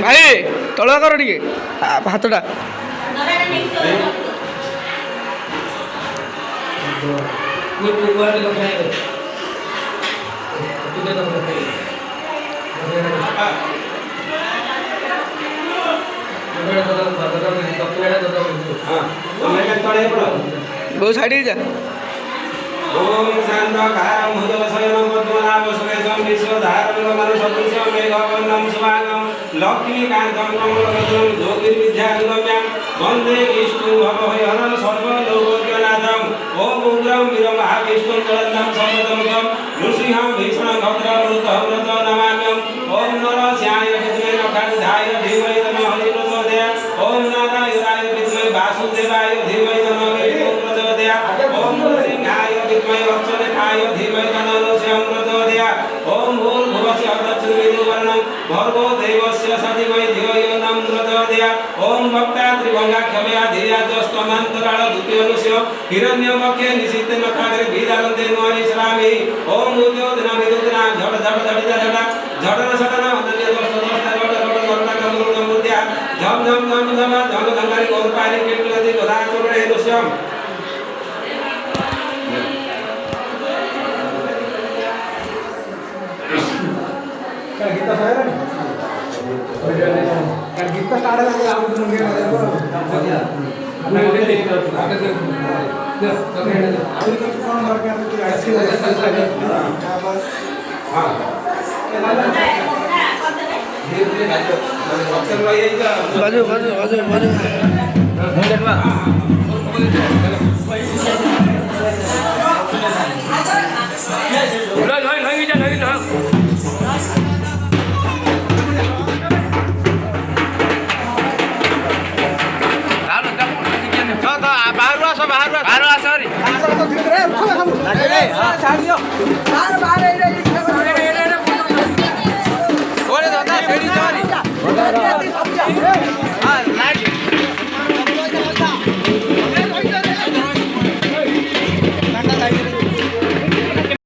ଭାଇ ତଳ କର ଟିକେ ହାତଟା बहुत साइड जा ओम शांतकारं भुजगशयनं पद्मनाभसुरेशं विश्वधारणं मनसदृशं मेघवर्णं शुभांगं लक्ष्मीकान्तं कमलवदनं ज्योतिर्विद्यागम्यं वन्दे विष्णुं भवभयहरं सर्वलोकनाथं ओम उग्रं वीरं महाविष्णुं ज्वलन्तं सर्वतोमुखं नृसिंहं भीषणं भद्रवृतं नमाम्यं ओम नरसिंहाय विद्महे नखण्डाय धीमहि तन्नो हरिः प्रचोदयात् ओम नारायणाय विद्महे वासुदेवाय धीमहि तन्नो विष्णुः प्रचोदयात् ओम सिंहाय विद्महे वत्सलेखाय धीमहि तन्नो नरसिंहः प्रचोदयात् ओम भूर्भुवः शब्दच्युतविदुवर्णं भर्गो देवस्य सजीवै धियो यो न प्रचोदयात् ॐ भक्ता त्रिभंगा क्षमया धीर्याजस्तमन्तराळ द्वितीयनुष्य हिरण्यमख्ये निशिते नखाग्रे बीजानन्दे नोरिश्रामि ॐ उद्योतना विदुतना झट झट झट झट झटन सटन अनन्य दोष दोष झट झट झट कमल मूर्त्या झम झम झम झम झम झंगारी गोपारी कीर्तनति गोधा कुरे दुष्यम क्या गीता सारा क्या गीता स्टार्ट है आप लोग मुझे बाजू बाजू बाजू बाजू बाहर आस